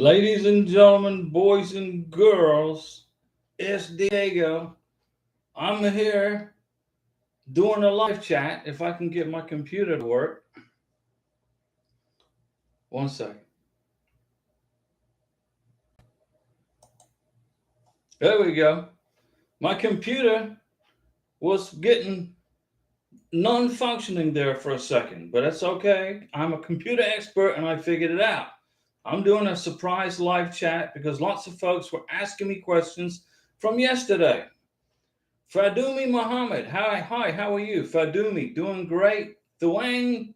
Ladies and gentlemen, boys and girls, it's Diego. I'm here doing a live chat. If I can get my computer to work. One second. There we go. My computer was getting non functioning there for a second, but that's okay. I'm a computer expert and I figured it out. I'm doing a surprise live chat because lots of folks were asking me questions from yesterday. Fadumi Muhammad, hi, how are you? Fadumi, doing great. Thuangli,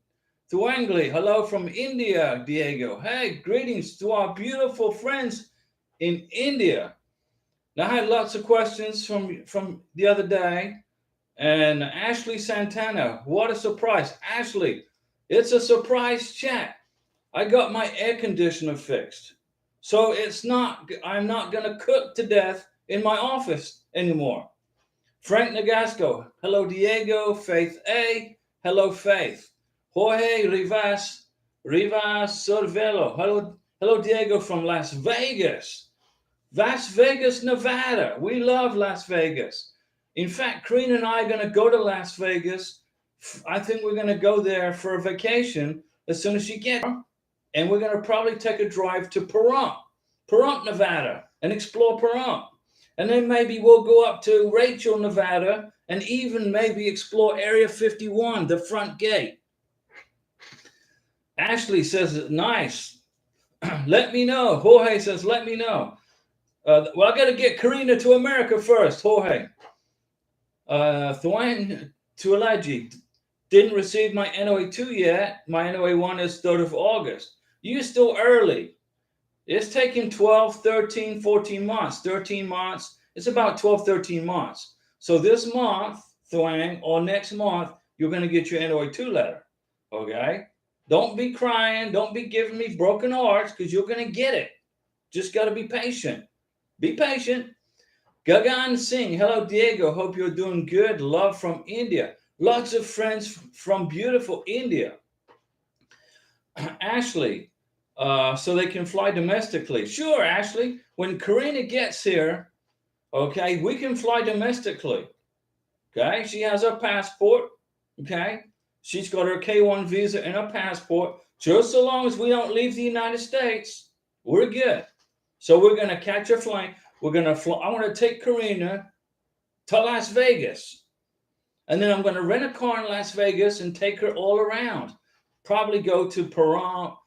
hello from India, Diego. Hey, greetings to our beautiful friends in India. Now, I had lots of questions from the other day. And Ashley Santana, what a surprise. Ashley, it's a surprise chat. I got my air conditioner fixed. So I'm not going to cook to death in my office anymore. Frank Nagasco, hello Diego, Faith A, hello Faith. Jorge Rivas Sorvelo, hello Diego from Las Vegas. Las Vegas, Nevada. We love Las Vegas. In fact, Karina and I are going to go to Las Vegas. I think we're going to go there for a vacation as soon as she gets there. And we're going to probably take a drive to Pahrump, Nevada, and explore Pahrump. And then maybe we'll go up to Rachel, Nevada, and even maybe explore Area 51, the front gate. Ashley says, nice. Let me know. Jorge says, let me know. Well, I got to get Karina to America first, Jorge. Thuan Tualaji didn't receive my NOA2 yet. My NOA1 is 3rd of August. You're still early. It's taking 12, 13, 14 months. 13 months. It's about 12, 13 months. So this month, Thuang, or next month, you're going to get your NOA2 letter. Okay? Don't be crying. Don't be giving me broken hearts because you're going to get it. Just got to be patient. Be patient. Gagan Singh, hello Diego. Hope you're doing good. Love from India. Lots of friends from beautiful India. Ashley, so they can fly domestically. Sure, Ashley. When Karina gets here, okay, we can fly domestically. Okay, she has her passport. Okay, she's got her K1 visa and her passport. Just so long as we don't leave the United States, we're good. So we're going to catch a flight. We're going to fly. I want to take Karina to Las Vegas. And then I'm going to rent a car in Las Vegas and take her all around. Probably go to Pahrump,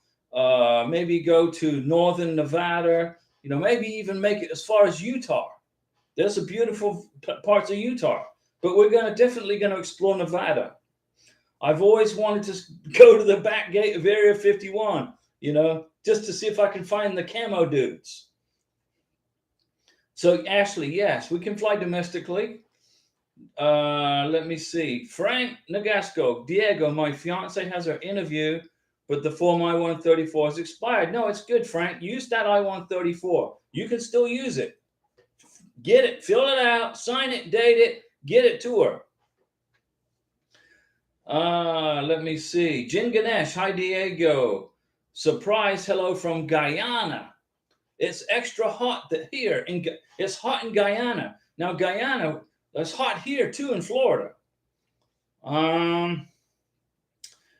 maybe go to northern Nevada, maybe even make it as far as Utah. There's some beautiful parts of Utah. But we're definitely going to explore Nevada. I've always wanted to go to the back gate of Area 51, just to see if I can find the camo dudes. So, Ashley, yes, we can fly domestically. Let me see. Frank Nagasco, Diego, my fiance has her interview, but the Form I-134 is expired. No, it's good, Frank. Use that I-134. You can still use it. Get it, fill it out, sign it, date it, get it to her. Let me see. Jin Ganesh, hi Diego. Surprise hello from Guyana. It's extra hot here. It's hot in Guyana. Now, Guyana, it's hot here too in Florida.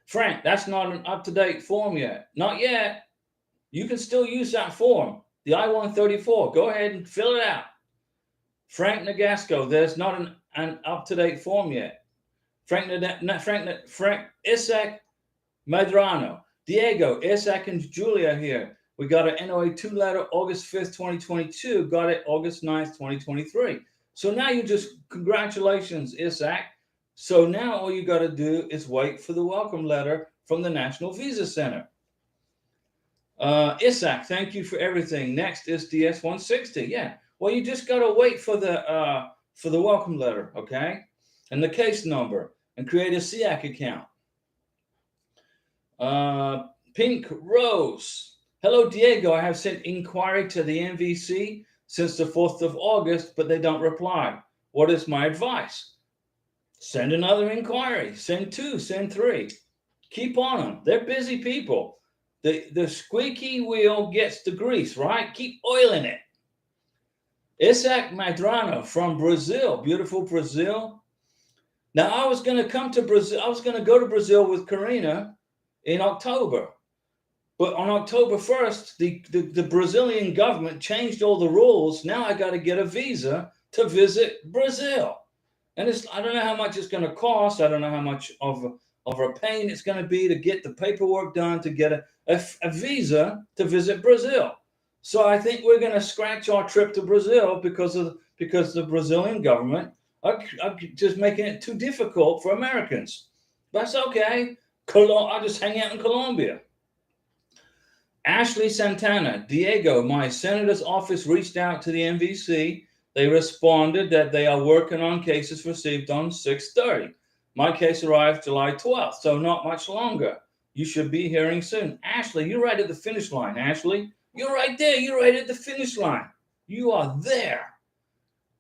Frank, that's not an up-to-date form yet. Not yet. You can still use that form, the I-134. Go ahead and fill it out. Frank Nagasco, there's not an up-to-date form yet. Frank Isaac Medrano. Diego, Isaac and Julia here. We got an NOA2 letter August 5th, 2022. Got it August 9th, 2023. So now congratulations, Isaac. So now all you got to do is wait for the welcome letter from the National Visa Center. Isaac, thank you for everything. Next is DS-160. Yeah. Well, you just got to wait for the welcome letter, okay? And the case number and create a SEAC account. Pink Rose. Hello, Diego. I have sent inquiry to the NVC since the 4th of August, but they don't reply. What is my advice? Send another inquiry. Send 2, send 3. Keep on them. They're busy people. The squeaky wheel gets the grease, right? Keep oiling it. Isaac Madrano from Brazil, beautiful Brazil. Now, I was going to come to Brazil. I was going to go to Brazil with Karina in October. But on October 1st, the Brazilian government changed all the rules. Now I got to get a visa to visit Brazil. And I don't know how much it's going to cost. I don't know how much of a pain it's going to be to get the paperwork done to get a visa to visit Brazil. So I think we're going to scratch our trip to Brazil because the Brazilian government are just making it too difficult for Americans. That's okay. I'll just hang out in Colombia. Ashley Santana, Diego, my senator's office reached out to the NVC. They responded that they are working on cases received on 6/30. My case arrived July 12th, so not much longer. You should be hearing soon. Ashley, you're right at the finish line, Ashley. You're right there. You're right at the finish line. You are there.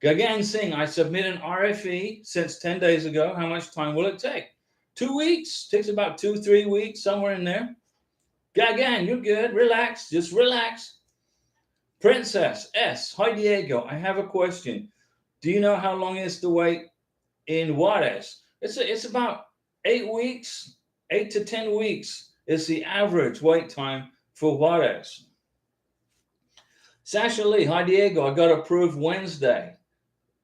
Gagan Singh, I submitted an RFE since 10 days ago. How much time will it take? 2 weeks. Takes about 2-3 weeks, somewhere in there. Gagan, you're good. Relax. Just relax. Princess S. Hi, Diego. I have a question. Do you know how long is the wait in Juarez? It's about 8 weeks. 8 to 10 weeks is the average wait time for Juarez. Sasha Lee. Hi, Diego. I got approved Wednesday.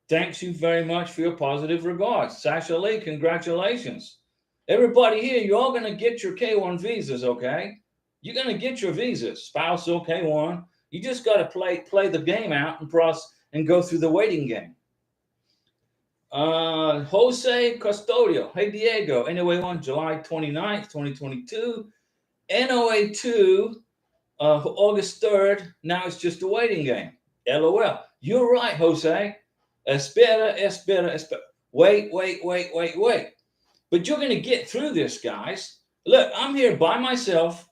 Thanks you very much for your positive regards. Sasha Lee, congratulations. Everybody here, you're all going to get your K1 visas, okay? You're going to get your visas, spousal, K1. You just got to play the game out and go through the waiting game. Jose Custodio. Hey, Diego. Anyway, on July 29th, 2022. NOA2, August 3rd. Now it's just a waiting game. LOL. You're right, Jose. Espera. Wait. But you're going to get through this, guys. Look, I'm here by myself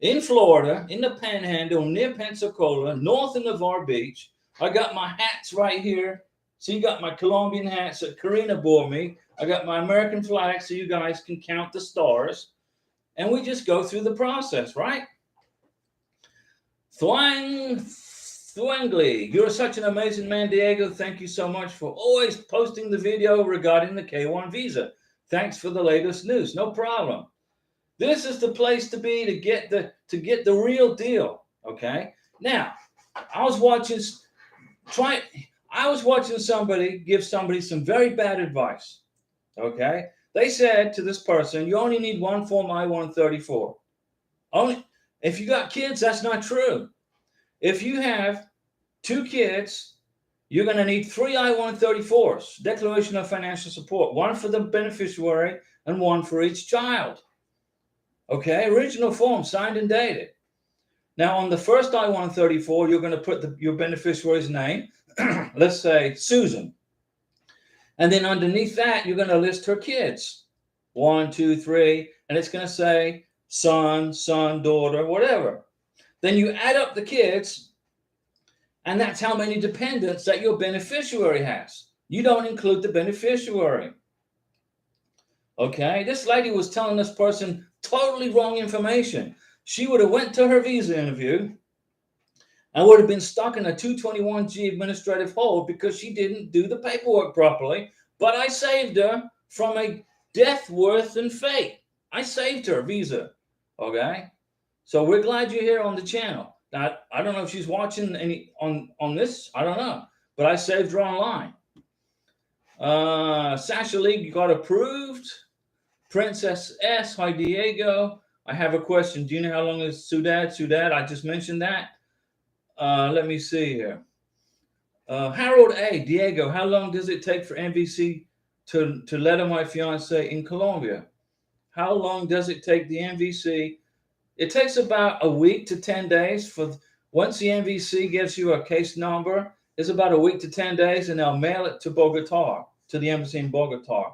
in Florida, in the Panhandle, near Pensacola, north of Navarre Beach. I got my hats right here. So you got my Colombian hats that Karina bought me. I got my American flag so you guys can count the stars. And we just go through the process, right? Thwangli, you're such an amazing man, Diego. Thank you so much for always posting the video regarding the K1 visa. Thanks for the latest news. No problem. This is the place to be to get the real deal. Okay. Now, I was watching somebody give somebody some very bad advice. Okay. They said to this person, you only need one Form I-134. Only if you got kids, that's not true. If you have 2 kids, you're going to need 3 I-134s, Declaration of Financial Support, one for the beneficiary and one for each child. Okay, original form, signed and dated. Now, on the first I-134, you're going to put your beneficiary's name, let's say Susan. And then underneath that, you're going to list her kids, 1, 2, 3, and it's going to say son, daughter, whatever. Then you add up the kids, and that's how many dependents that your beneficiary has. You don't include the beneficiary. Okay, this lady was telling this person totally wrong information. She would have went to her visa interview and would have been stuck in a 221G administrative hold because she didn't do the paperwork properly. But I saved her from a death worse than fate. I saved her visa. Okay, so we're glad you're here on the channel. Now, I don't know if she's watching any on this. I don't know, but I saved her online. Sasha Lee got approved. Princess S. Hi, Diego. I have a question. Do you know how long is Sudad? I just mentioned that. Let me see here. Harold A. Diego, how long does it take for NVC to letter my fiance in Colombia? How long does it take the NVC? It takes about a week to 10 days. Once the NVC gives you a case number, it's about a week to 10 days, and they'll mail it to Bogota, to the embassy in Bogota.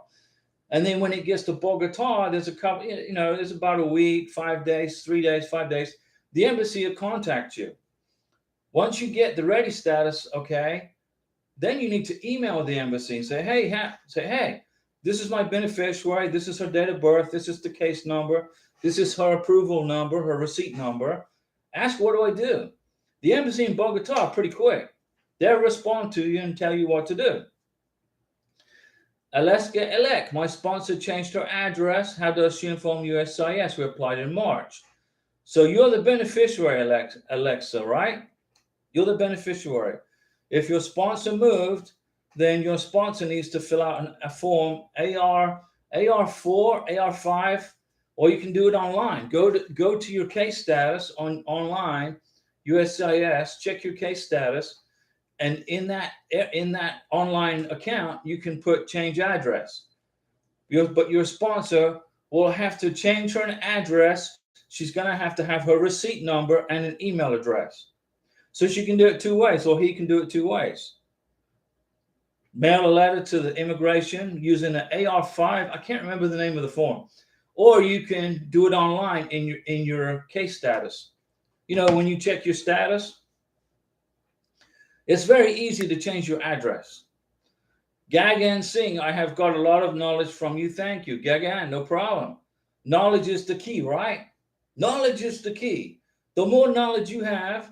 And then when it gets to Bogota, there's there's about a week, 5 days, 3 days, 5 days. The embassy will contact you. Once you get the ready status, okay, then you need to email the embassy and say, hey, this is my beneficiary. This is her date of birth. This is the case number. This is her approval number, her receipt number. Ask, what do I do? The embassy in Bogota are pretty quick. They'll respond to you and tell you what to do. Alaska Elect, my sponsor changed her address. How does she inform USCIS? We applied in March. So you're the beneficiary, Alexa, right? You're the beneficiary. If your sponsor moved, then your sponsor needs to fill out a form AR4, AR5, or you can do it online. Go to your case status online, USCIS, check your case status, and in that online account, you can put change address. But your sponsor will have to change her address. She's going to have her receipt number and an email address. So she can do it two ways, or he can do it two ways. Mail a letter to the immigration using an AR5. I can't remember the name of the form. Or you can do it online in your case status. You know, when you check your status, it's very easy to change your address. Gagan Singh, I have got a lot of knowledge from you. Thank you. Gagan, no problem. Knowledge is the key, right? Knowledge is the key. The more knowledge you have,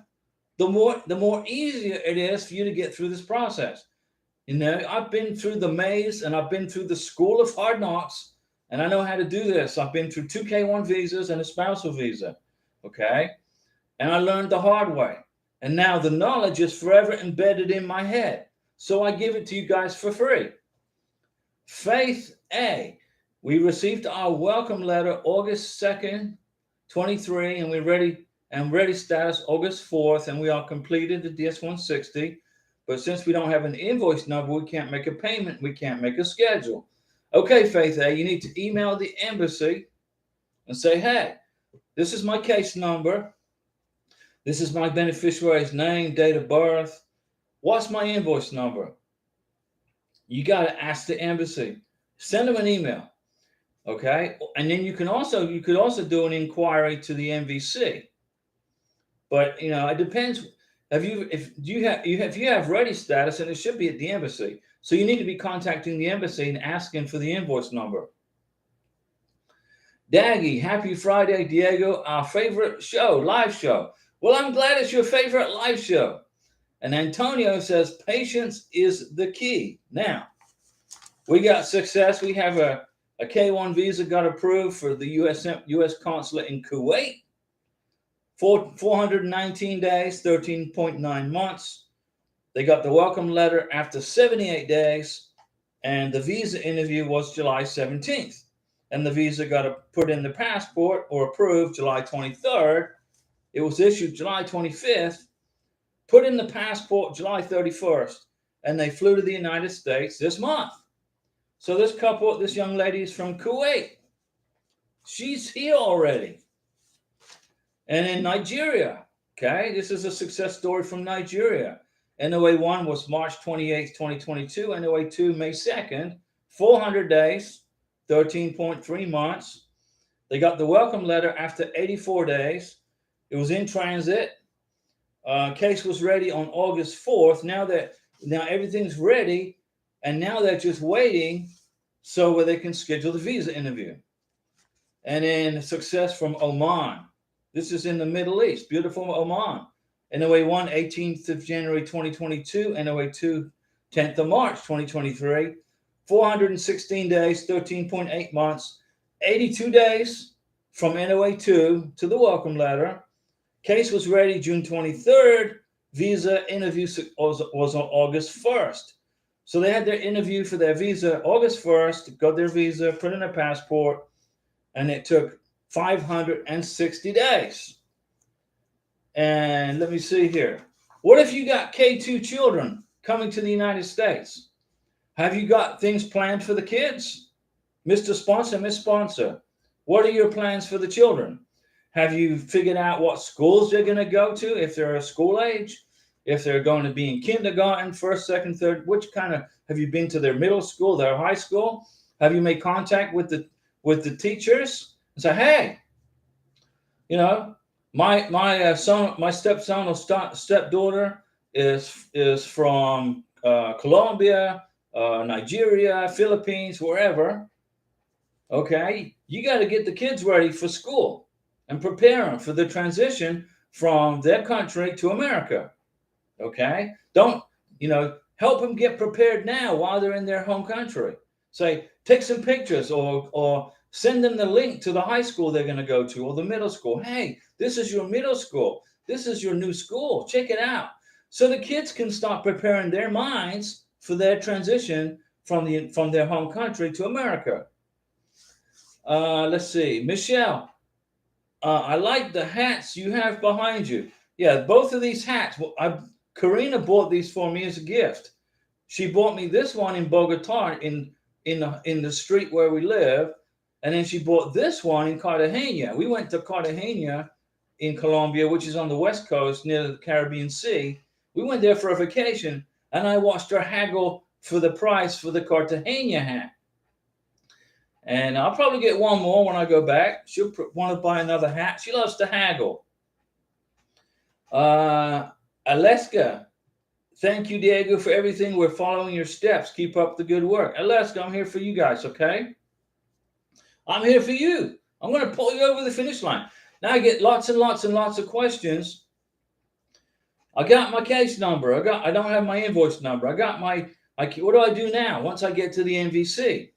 the more easier it is for you to get through this process. You know, I've been through the maze and I've been through the school of hard knocks, and I know how to do this. I've been through 2 K1 visas and a spousal visa, okay? And I learned the hard way. And now the knowledge is forever embedded in my head. So I give it to you guys for free. Faith A, we received our welcome letter August 2nd, 23, and we're ready. And ready status August 4th, and we are completed the DS-160. But since we don't have an invoice number, we can't make a payment. We can't make a schedule. Okay, Faith A, you need to email the embassy and say, hey, this is my case number. This is my beneficiary's name, date of birth. What's my invoice number? You got to ask the embassy. Send them an email. Okay? And then you could also do an inquiry to the MVC. But you know, it depends. If you have ready status, and it should be at the embassy. So you need to be contacting the embassy and asking for the invoice number. Daggy, happy Friday, Diego. Our favorite show, live show. Well, I'm glad it's your favorite live show. And Antonio says patience is the key. Now, we got success. We have a K1 visa got approved for the U.S. consulate in Kuwait. 419 days, 13.9 months. They got the welcome letter after 78 days, and the visa interview was July 17th. And the visa got put in the passport or approved July 23rd. It was issued July 25th, put in the passport July 31st, and they flew to the United States this month. So this young lady is from Kuwait. She's here already. And in Nigeria, okay, this is a success story from Nigeria. NOA 1 was March 28th, 2022. NOA 2, May 2nd, 400 days, 13.3 months. They got the welcome letter after 84 days. It was in transit. Case was ready on August 4th. Now everything's ready, and now they're just waiting so where they can schedule the visa interview. And then success from Oman. This is in the Middle East, beautiful Oman. NOA 1, 18th of January 2022. NOA 2, 10th of March 2023. 416 days, 13.8 months. 82 days from NOA 2 to the welcome letter. Case was ready June 23rd. Visa interview was on August 1st. So they had their interview for their visa August 1st, got their visa, put in their passport, and it took 560 days. And let me see here. What if you got K2 children coming to the United States? Have you got things planned for the kids? Mr. Sponsor, Miss Sponsor, what are your plans for the children? Have you figured out what schools they're going to go to if they're a school age? If they're going to be in kindergarten, first, second, third, have you been to their middle school, their high school? Have you made contact with the teachers? And say, hey, you know, my son, my stepson or stepdaughter is from Colombia, Nigeria, Philippines, wherever. Okay, you got to get the kids ready for school and prepare them for the transition from their country to America. Okay, don't, help them get prepared now while they're in their home country. Say, take some pictures, or send them the link to the high school they're going to go to, or the middle school. Hey, this is your middle school, this is your new school, check it out. So the kids can start preparing their minds for their transition from their home country to America. Let's see, Michelle, I like the hats you have behind you. Yeah, both of these hats. Well, Karina bought these for me as a gift. She bought me this one in Bogota, in the street where we live, and then she bought this one in Cartagena. We went to Cartagena in Colombia, which is on the west coast near the Caribbean Sea. We went there for a vacation, and I watched her haggle for the price for the Cartagena hat. And I'll probably get one more when I go back. She'll want to buy another hat. She loves to haggle. Alaska, thank you, Diego, for everything. We're following your steps. Keep up the good work. Alaska, I'm here for you guys, okay? I'm here for you. I'm going to pull you over the finish line. Now I get lots and lots and lots of questions. I got my case number. I don't have my invoice number. What do I do now once I get to the NVC?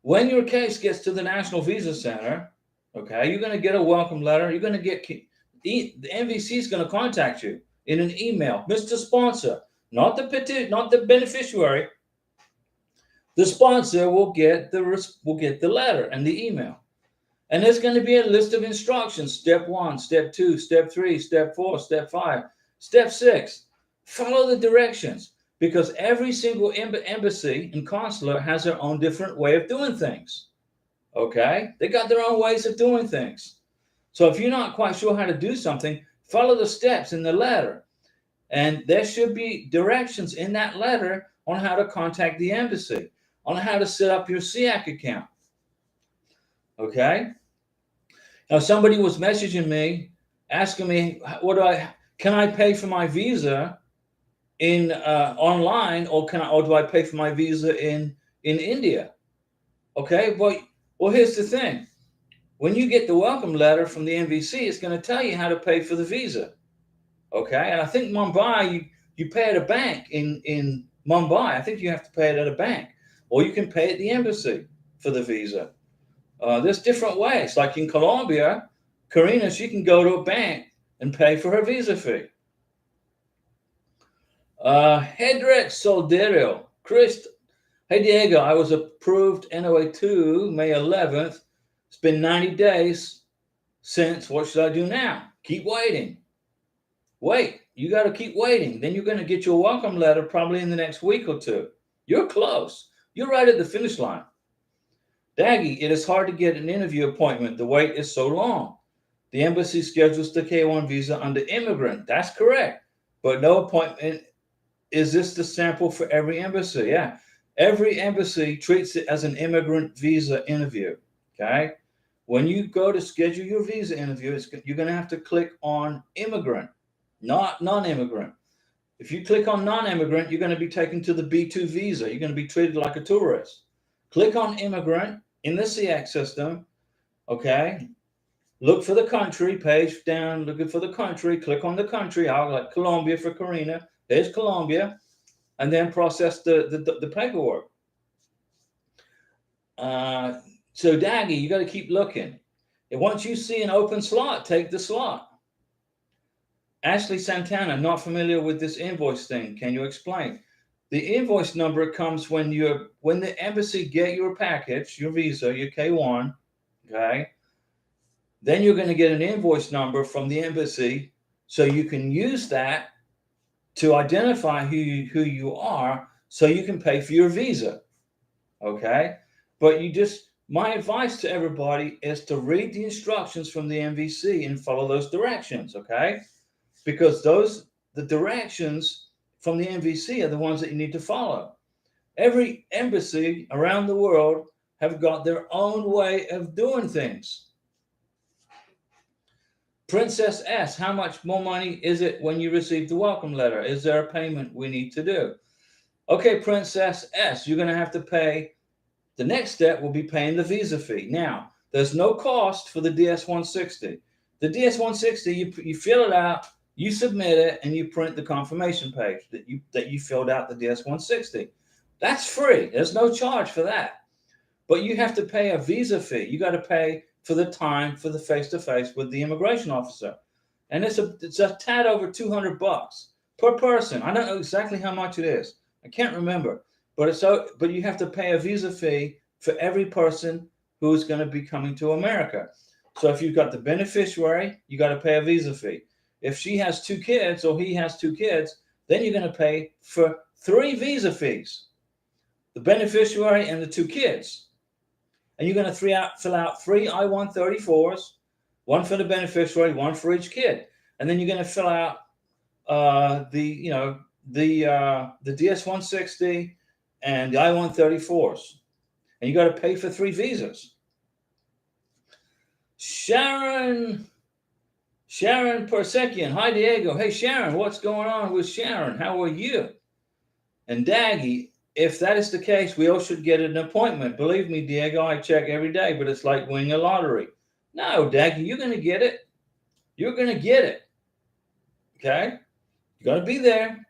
When your case gets to the National Visa Center, okay, you're going to get a welcome letter. You're going to get, the NVC is going to contact you in an email. Mr. Sponsor, not the beneficiary. The sponsor will get the letter and the email. And there's going to be a list of instructions. Step 1, step 2, step 3, step 4, step 5, step 6. Follow the directions. Because every single embassy and consular has their own different way of doing things. Okay? They got their own ways of doing things. So if you're not quite sure how to do something, follow the steps in the letter. And there should be directions in that letter on how to contact the embassy, on how to set up your SEAC account. Okay? Now somebody was messaging me, asking me, can I pay for my visa in online, or do I pay for my visa in India? Okay, well, here's the thing. When you get the welcome letter from the NVC, it's going to tell you how to pay for the visa. Okay, and I think Mumbai, you pay at a bank in Mumbai. I think you have to pay it at a bank, or you can pay at the embassy for the visa. There's different ways. Like in Colombia, Karina, she can go to a bank and pay for her visa fee. Hedrick Soldero, Chris, hey Diego, I was approved NOA2 May 11th. It's been 90 days since. What should I do now? Keep waiting. Wait, you got to keep waiting. Then you're going to get your welcome letter probably in the next week or two. You're close. You're right at the finish line. Daggy, it is hard to get an interview appointment. The wait is so long. The embassy schedules the K1 visa under immigrant. That's correct. But no appointment. Is this the sample for every embassy? Yeah. Every embassy treats it as an immigrant visa interview. Okay. When you go to schedule your visa interview, you're going to have to click on immigrant, not non-immigrant. If you click on non-immigrant, you're going to be taken to the B2 visa. You're going to be treated like a tourist. Click on immigrant in the SEAC system. Okay. Look for the country, page down, looking for the country. Click on the country. I'll like Colombia for Karina. There's Colombia, and then process the paperwork. So Daggy, you got to keep looking. And once you see an open slot, take the slot. Ashley Santana, not familiar with this invoice thing. Can you explain? The invoice number comes when the embassy get your package, your visa, your K1, okay? Then you're going to get an invoice number from the embassy, so you can use that to identify who you are, so you can pay for your visa. Okay? But my advice to everybody is to read the instructions from the NVC and follow those directions, okay? Because the directions from the NVC are the ones that you need to follow. Every embassy around the world have got their own way of doing things. Princess S, how much more money is it when you receive the welcome letter? Is there a payment we need to do? Okay, Princess S, you're going to have to pay The next step will be paying the visa fee. Now, there's no cost for the DS-160. The DS-160, you fill it out, you submit it, and you print the confirmation page that you filled out the DS-160. That's free. There's no charge for that. But you have to pay a visa fee. You got to pay for the time for the face-to-face with the immigration officer. And it's a tad over $200 per person. I don't know exactly how much it is. I can't remember. But you have to pay a visa fee for every person who's going to be coming to America. So if you've got the beneficiary, you got to pay a visa fee. If she has 2 kids or he has 2 kids, then you're going to pay for 3 visa fees. The beneficiary and the 2 kids. And you're going to fill out 3 I-134s, 1 for the beneficiary, 1 for each kid. And then you're going to fill out the DS-160 and the I-134s. And you got to pay for 3 visas. Sharon Persekian. Hi, Diego. Hey, Sharon, what's going on with Sharon? How are you? And Daggy, if that is the case, we all should get an appointment. Believe me, Diego, I check every day, but it's like winning a lottery. No, Daggy, you're going to get it. You're going to get it. Okay? You're going to be there.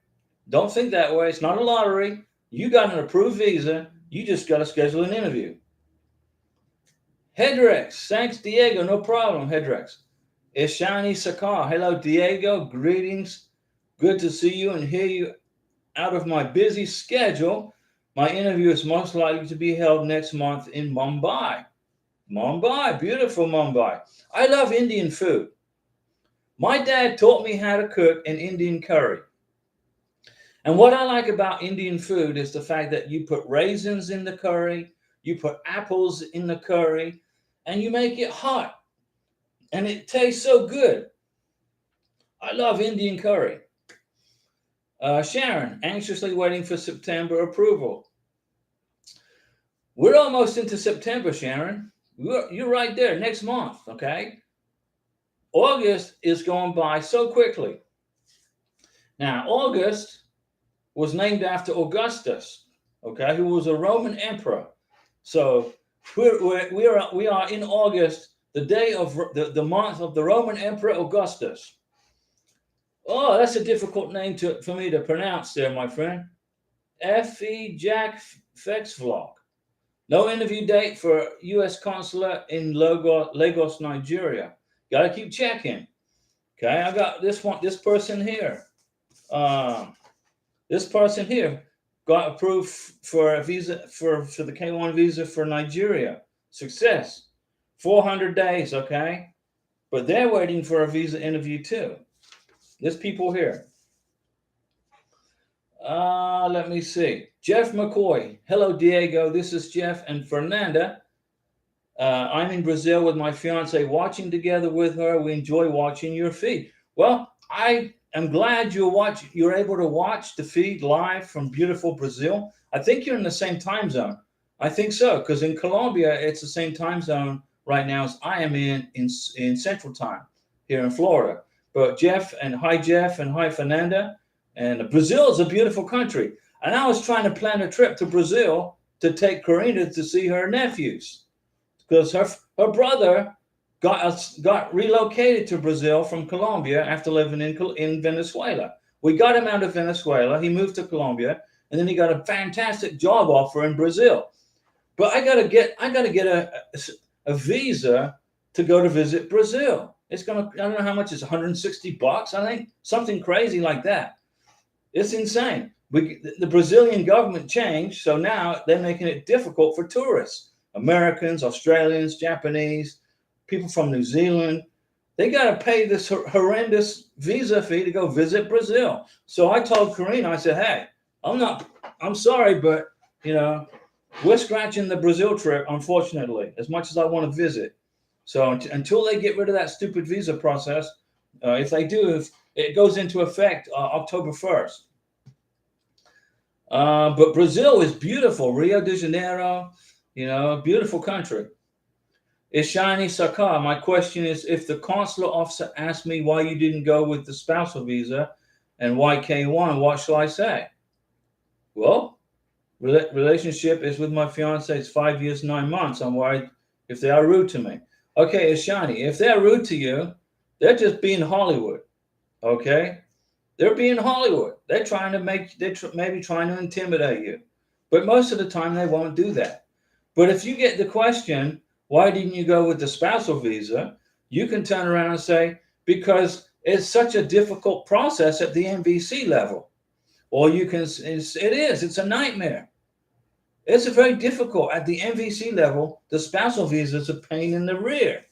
Don't think that way. It's not a lottery. You got an approved visa. You just got to schedule an interview. Hedrex. Thanks, Diego. No problem, Hedrex. Ishani Sakar. Hello, Diego. Greetings. Good to see you and hear you out of my busy schedule. My interview is most likely to be held next month in Mumbai. Mumbai. Beautiful Mumbai. I love Indian food. My dad taught me how to cook an Indian curry. And what I like about Indian food is the fact that you put raisins in the curry, you put apples in the curry, and you make it hot. And it tastes so good. I love Indian curry. Sharon, anxiously waiting for September approval. We're almost into September, Sharon. You're right there, next month, okay? August is going by so quickly. Now, August was named after Augustus, okay, who was a Roman emperor. So we are in August, the day of the month of the Roman Emperor Augustus. Oh, that's a difficult name for me to pronounce there, my friend. F.E. Jack Fexvlog. No interview date for U.S. consulate in Lagos, Nigeria. Got to keep checking. Okay, I got this person here. This person here got approved for a visa for the K1 visa for Nigeria. Success. 400 days, okay? But they're waiting for a visa interview too. There's people here. Let me see. Jeff McCoy. Hello, Diego. This is Jeff and Fernanda. I'm in Brazil with my fiance, watching together with her. We enjoy watching your feed. Well, I am glad you're able to watch the feed live from beautiful Brazil. I think you're in the same time zone. I think so, because in Colombia, it's the same time zone right now as I am in Central Time here in Florida. But hi Fernanda. And Brazil is a beautiful country. And I was trying to plan a trip to Brazil to take Karina to see her nephews, because her brother got relocated to Brazil from Colombia after living in Venezuela. We got him out of Venezuela. He moved to Colombia, and then he got a fantastic job offer in Brazil. But I gotta get a visa to go to visit Brazil. I don't know how much it's $160, I think, something crazy like that. It's insane. The Brazilian government changed, so now they're making it difficult for tourists, Americans, Australians, Japanese, people from New Zealand. They got to pay this horrendous visa fee to go visit Brazil. So I told Karina, I said, hey, I'm sorry, but we're scratching the Brazil trip, unfortunately, as much as I want to visit. So until they get rid of that stupid visa process, if they do, if it goes into effect October 1st. But Brazil is beautiful. Rio de Janeiro, beautiful country. Ishani Sakar, my question is, if the consular officer asked me why you didn't go with the spousal visa and why K1, what shall I say? Well, Relationship is with my fiance. It's 5 years, 9 months. I'm worried if they are rude to me. Okay, Ishani, if they're rude to you, they're just being Hollywood. Okay, they're being Hollywood. They're trying to maybe trying to intimidate you, but most of the time they won't do that. But if you get the question, why didn't you go with the spousal visa? You can turn around and say, because it's such a difficult process at the MVC level. Or you can, it's a nightmare. It's a very difficult at the MVC level. The spousal visa is a pain in the rear.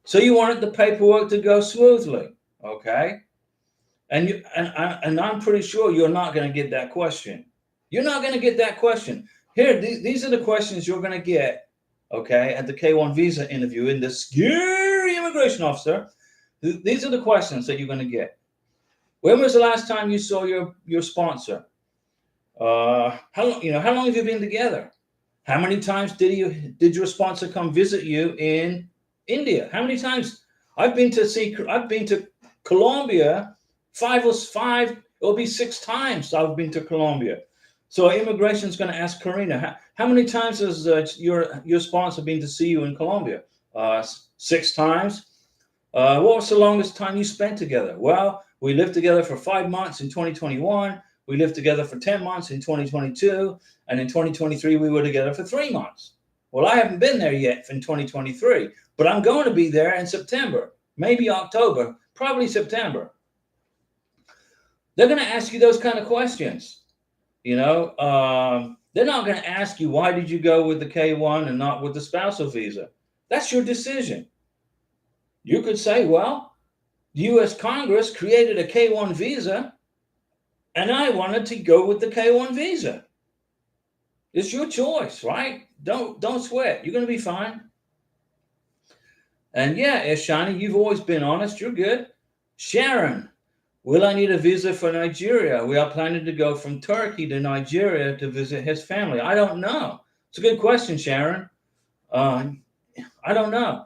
So you wanted the paperwork to go smoothly, okay? And I'm pretty sure you're not going to get that question. You're not going to get that question. Here, these are the questions you're going to get, okay, at the K1 visa interview in the scary immigration officer. These are the questions that you're going to get. When was the last time you saw your sponsor? How long have you been together? How many times did your sponsor come visit you in India? How many times? I've been to Colombia it'll be 6 times I've been to Colombia. So immigration is going to ask Karina, how many times has your sponsor been to see you in Colombia? 6 times. What was the longest time you spent together? Well, we lived together for 5 months in 2021. We lived together for 10 months in 2022. And in 2023, we were together for 3 months. Well, I haven't been there yet in 2023, but I'm going to be there in September, maybe October, probably September. They're going to ask you those kind of questions. They're not going to ask you, why did you go with the K1 and not with the spousal visa? That's your decision. You could say, well, the U.S. Congress created a K1 visa, and I wanted to go with the K1 visa. It's your choice, right? Don't sweat. You're going to be fine. And yeah, Ishani, you've always been honest. You're good. Sharon, will I need a visa for Nigeria? We are planning to go from Turkey to Nigeria to visit his family. I don't know. It's a good question, Sharon. I don't know.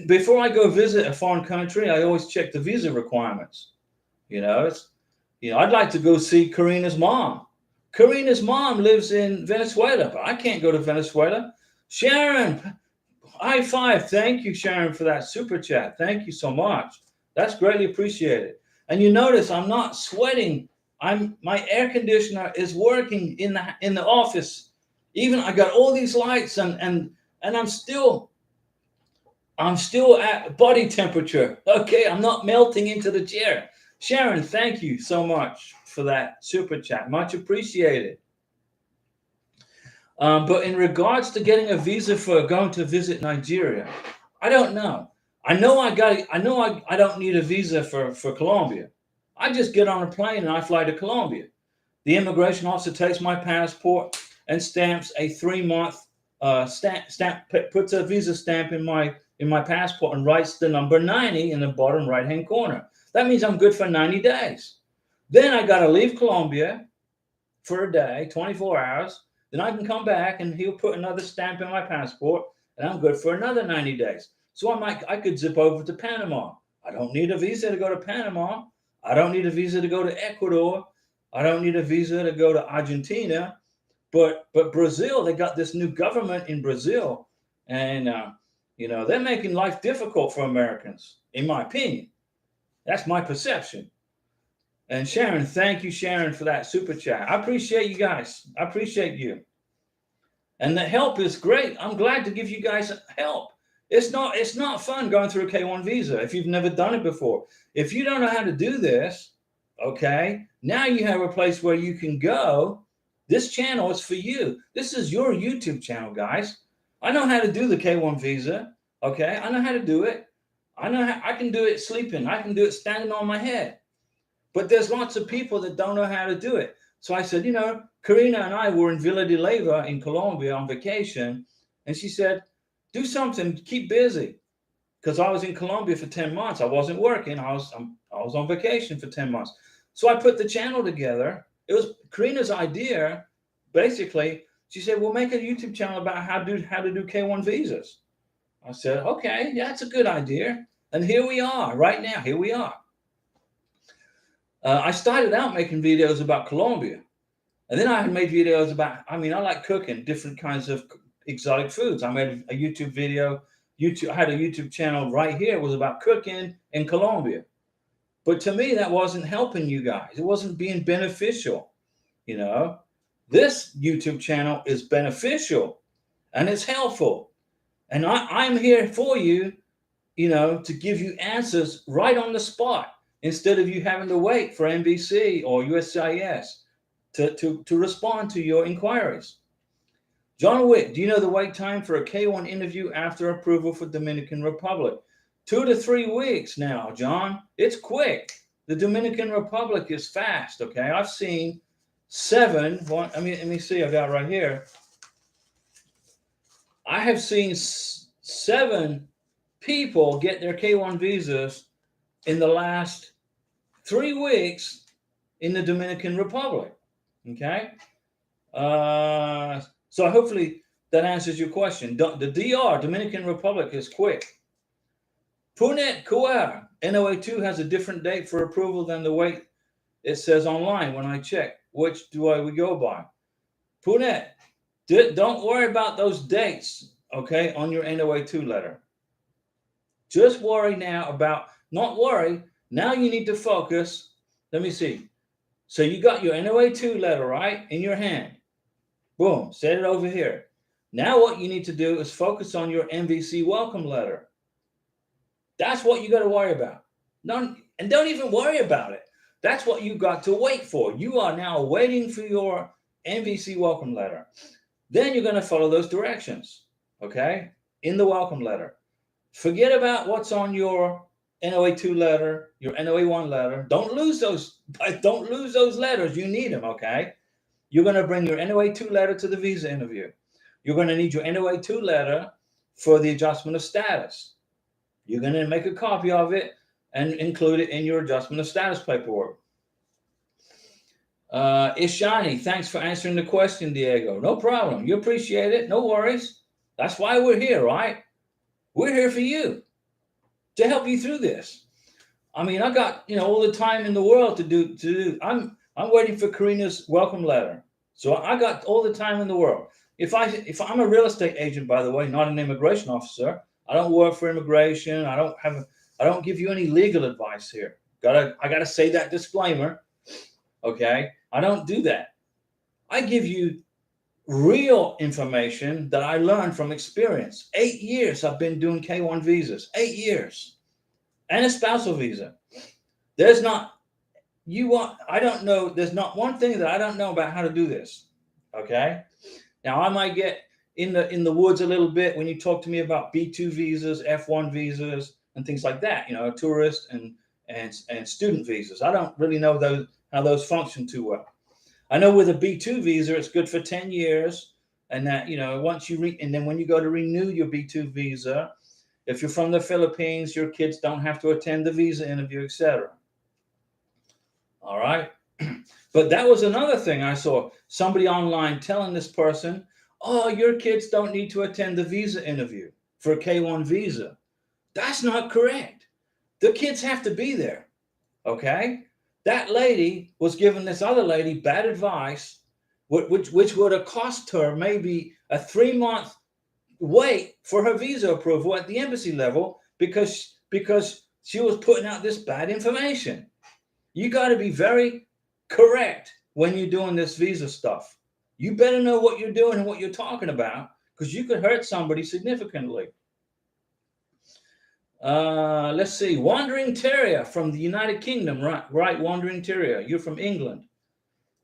Before I go visit a foreign country, I always check the visa requirements. I'd like to go see Karina's mom. Karina's mom lives in Venezuela, but I can't go to Venezuela. Sharon, high five. Thank you, Sharon, for that super chat. Thank you so much. That's greatly appreciated. And you notice I'm not sweating. My air conditioner is working in the office. Even I got all these lights and I'm still at body temperature. Okay, I'm not melting into the chair. Sharon, thank you so much for that super chat. Much appreciated. But in regards to getting a visa for going to visit Nigeria, I don't know. I know I don't need a visa for Colombia. I just get on a plane and I fly to Colombia. The immigration officer takes my passport and stamps a 3-month puts a visa stamp in my passport and writes the number 90 in the bottom right-hand corner. That means I'm good for 90 days. Then I got to leave Colombia for a day, 24 hours. Then I can come back and he'll put another stamp in my passport and I'm good for another 90 days. So I could zip over to Panama. I don't need a visa to go to Panama. I don't need a visa to go to Ecuador. I don't need a visa to go to Argentina. But Brazil, they got this new government in Brazil. And, they're making life difficult for Americans, in my opinion. That's my perception. And Sharon, thank you, Sharon, for that super chat. I appreciate you guys. I appreciate you. And the help is great. I'm glad to give you guys help. It's not fun going through a K1 visa if you've never done it before. If you don't know how to do this, okay, now you have a place where you can go. This channel is for you. This is your YouTube channel, guys. I know how to do the K1 visa, okay? I know how to do it. I can do it sleeping. I can do it standing on my head. But there's lots of people that don't know how to do it. So I said, Karina and I were in Villa de Leyva in Colombia on vacation. And she said, do something, keep busy. Because I was in Colombia for 10 months. I wasn't working. I was on vacation for 10 months. So I put the channel together. It was Karina's idea. Basically, she said, we'll make a YouTube channel about how to do K1 visas. I said, okay, yeah, that's a good idea. And here we are right now. Here we are. I started out making videos about Colombia. And then I had made videos about, I like cooking different kinds of exotic foods. I made a YouTube video. I had a YouTube channel right here. It was about cooking in Colombia. But to me, that wasn't helping you guys. It wasn't being beneficial. This YouTube channel is beneficial and it's helpful. And I'm here for you, to give you answers right on the spot instead of you having to wait for NBC or USCIS to respond to your inquiries. John Wick, do you know the wait time for a K1 interview after approval for Dominican Republic? 2 to 3 weeks now, John. It's quick. The Dominican Republic is fast, okay? I've seen 7. Let me see. I got right here. I have seen 7 people get their K1 visas in the last 3 weeks in the Dominican Republic. Okay? So hopefully that answers your question. The DR, Dominican Republic, is quick. Punet Kuer, NOA2 has a different date for approval than the wait it says online when I check. Which do we go by? Punet, don't worry about those dates, okay, on your NOA2 letter. Just worry now about, not worry, now you need to focus. Let me see. So you got your NOA2 letter, right, in your hand. Boom, set it over here. Now what you need to do is focus on your MVC welcome letter. That's what you got to worry about. And don't even worry about it. That's what you got to wait for. You are now waiting for your MVC welcome letter. Then you're going to follow those directions, okay, in the welcome letter. Forget about what's on your NOA2 letter, your NOA1 letter. Don't lose those letters. You need them, okay? You're going to bring your NOA2 letter to the visa interview. You're going to need your NOA2 letter for the adjustment of status. You're going to make a copy of it and include it in your adjustment of status paperwork. Ishani, thanks for answering the question, Diego. No problem. You appreciate it. No worries. That's why we're here, right? We're here for you to help you through this. I got, all the time in the world to do. I'm waiting for Karina's welcome letter. So I got all the time in the world. If I'm a real estate agent, by the way, not an immigration officer, I don't work for immigration. I don't give you any legal advice here. I gotta say that disclaimer. Okay. I don't do that. I give you real information that I learned from experience. 8 years I've been doing K1 visas. 8 years. And a spousal visa. There's not one thing that I don't know about how to do this. Okay? Now I might get in the woods a little bit when you talk to me about B2 visas, F1 visas, and things like that, tourist and student visas. I don't really know how those function too well. I know with a B2 visa, it's good for 10 years. And that, once and then when you go to renew your B2 visa, if you're from the Philippines, your kids don't have to attend the visa interview, etc. All right. But that was another thing I saw. Somebody online telling this person, oh, your kids don't need to attend the visa interview for a K1 visa. That's not correct. The kids have to be there. Okay. That lady was giving this other lady bad advice, which would have cost her maybe a 3-month wait for her visa approval at the embassy level because she was putting out this bad information. You got to be very correct when you're doing this visa stuff. You better know what you're doing and what you're talking about because you could hurt somebody significantly. Let's see. Wandering Terrier from the United Kingdom. Right, Wandering Terrier. You're from England.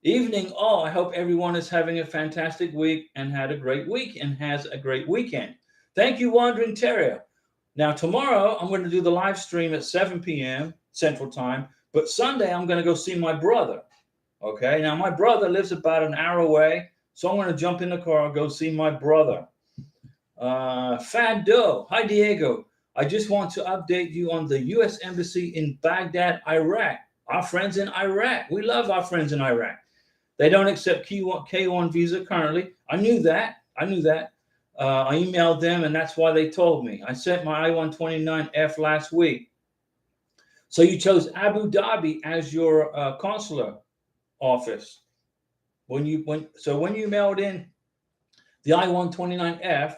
Evening all. I hope everyone is having a fantastic week and has a great weekend. Thank you, Wandering Terrier. Now, tomorrow, I'm going to do the live stream at 7 p.m. Central Time. But Sunday, I'm going to go see my brother. Okay? Now, my brother lives about an hour away. So I'm going to jump in the car and go see my brother. Fad Doe. Hi, Diego. I just want to update you on the U.S. Embassy in Baghdad, Iraq. Our friends in Iraq. We love our friends in Iraq. They don't accept K1 visa currently. I knew that. I emailed them, and that's why they told me. I sent my I-129F last week. So you chose Abu Dhabi as your consular office. When you mailed in the I-129F,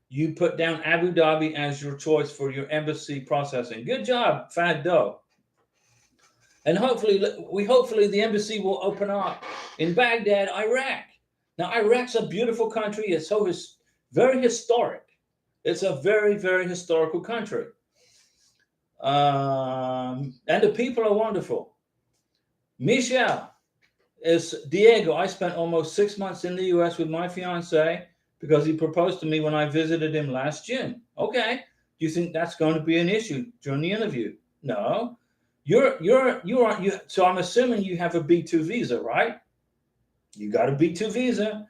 you put down Abu Dhabi as your choice for your embassy processing. Good job, Fad Doe. And hopefully the embassy will open up in Baghdad, Iraq. Now, Iraq's a beautiful country. It's very historic. It's a very, very historical country. And the people are wonderful. Michelle is Diego. I spent almost 6 months in the U.S. with my fiance because he proposed to me when I visited him last June. Okay. Do you think that's going to be an issue during the interview? No. So I'm assuming you have a B2 visa, right? You got a B2 visa.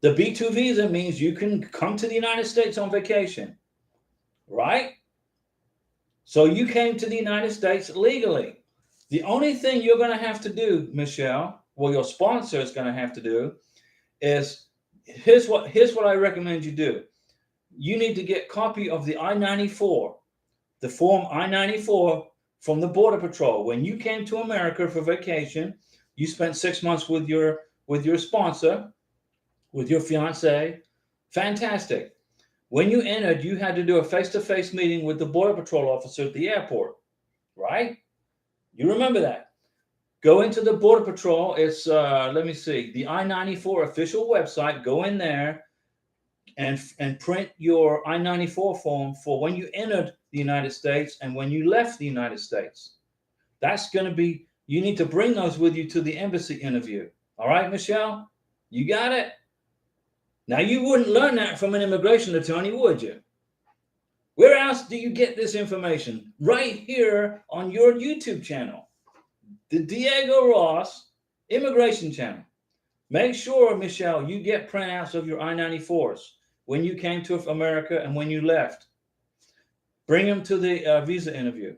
The B2 visa means you can come to the United States on vacation, right? So you came to the United States legally. The only thing you're going to have to do, Michelle, well, your sponsor is going to have to do, is here's what I recommend you do. You need to get a copy of the I-94, the form I-94 from the Border Patrol. When you came to America for vacation, you spent 6 months with your sponsor, with your fiance. Fantastic. When you entered, you had to do a face-to-face meeting with the Border Patrol officer at the airport, right? You remember that. Go into the Border Patrol. It's, let me see, the I-94 official website. Go in there and print your I-94 form for when you entered the United States and when you left the United States. That's going to be, you need to bring those with you to the embassy interview. All right, Michelle? You got it? Now, you wouldn't learn that from an immigration attorney, would you? Where else do you get this information? Right here on your YouTube channel, the Diego Ross Immigration Channel. Make sure, Michelle, you get printouts of your I-94s when you came to America and when you left. Bring them to the visa interview,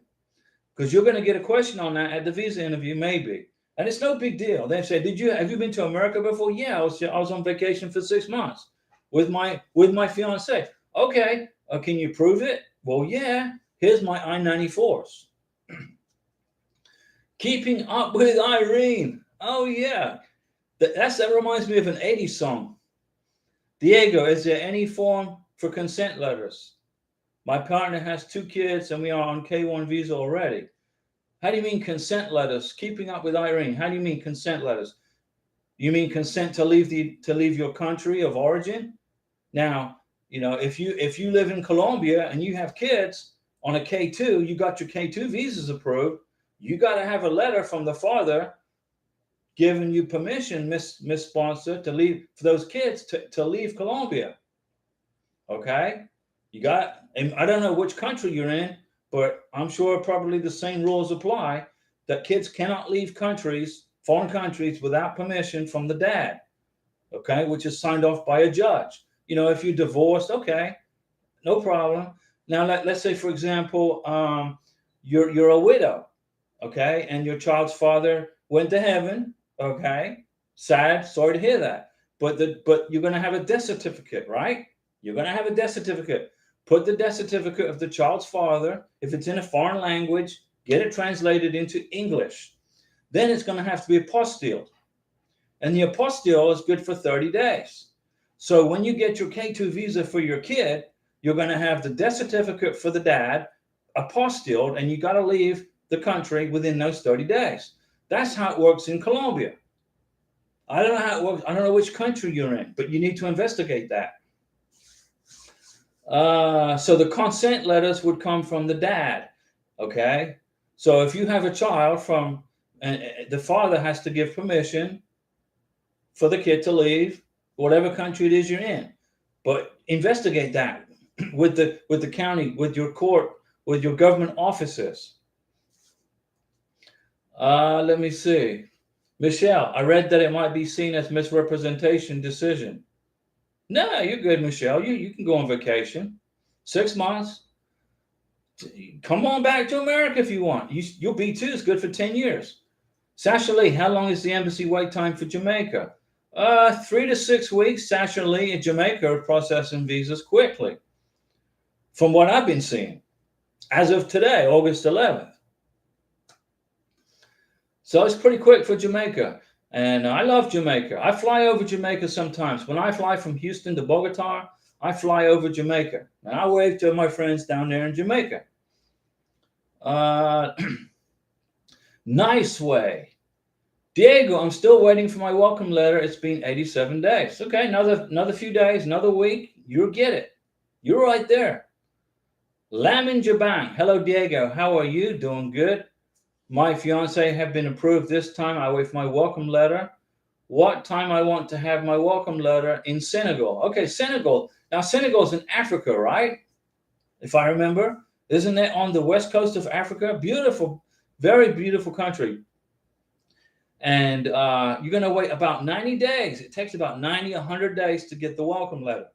because you're going to get a question on that at the visa interview, maybe. And it's no big deal. They say, have you been to America before? Yeah, I was on vacation for 6 months with my fiance. Okay, can you prove it? Well, yeah, here's my I-94s. Keeping Up with Irene. Oh, yeah. That reminds me of an 80s song. Diego, is there any form for consent letters? My partner has 2 kids and we are on K1 visa already. How do you mean consent letters? Keeping Up with Irene. How do you mean consent letters? You mean consent to leave your country of origin? Now, if you live in Colombia and you have kids on a K2, you got your K2 visas approved. You got to have a letter from the father giving you permission, Miss Sponsor, to leave for those kids to leave Colombia. Okay, I don't know which country you're in, but I'm sure probably the same rules apply, that kids cannot leave foreign countries, without permission from the dad, okay, which is signed off by a judge. If you're divorced, okay, no problem. Now, let's say, for example, you're a widow, okay, and your child's father went to heaven, okay, sad, sorry to hear that. But you're going to have a death certificate, right? You're going to have a death certificate. Put the death certificate of the child's father, if it's in a foreign language, get it translated into English. Then it's going to have to be apostilled. And the apostille is good for 30 days. So when you get your K2 visa for your kid, you're going to have the death certificate for the dad apostilled, and you got to leave the country within those 30 days. That's how it works in Colombia. I don't know how it works. I don't know which country you're in, but you need to investigate that. So the consent letters would come from the dad, okay? So if you have a child the father has to give permission for the kid to leave whatever country it is you're in. But investigate that with the county, with your court, with your government offices. Let me see. Michelle, I read that it might be seen as misrepresentation decision. No, you're good, Michelle. You can go on vacation. 6 months. Come on back to America if you want. Your B2 is good for 10 years. Sasha Lee, how long is the embassy wait time for Jamaica? 3 to 6 weeks. Sasha Lee in Jamaica are processing visas quickly, from what I've been seeing, as of today, August 11th. So it's pretty quick for Jamaica. And I love Jamaica. I fly over Jamaica sometimes. When I fly from Houston to Bogota, I fly over Jamaica. And I wave to my friends down there in Jamaica. Uh, nice way. Diego, I'm still waiting for my welcome letter. It's been 87 days. Okay, another few days, another week. You'll get it. You're right there. Lamin Jabang. Hello, Diego. How are you? Doing good. My fiance have been approved this time. I wait for my welcome letter. What time I want to have my welcome letter in Senegal? Okay, Senegal. Now, Senegal's in Africa, right? If I remember. Isn't it on the west coast of Africa? Beautiful, very beautiful country. And you're going to wait about 90 days. It takes about 90, 100 days to get the welcome letter.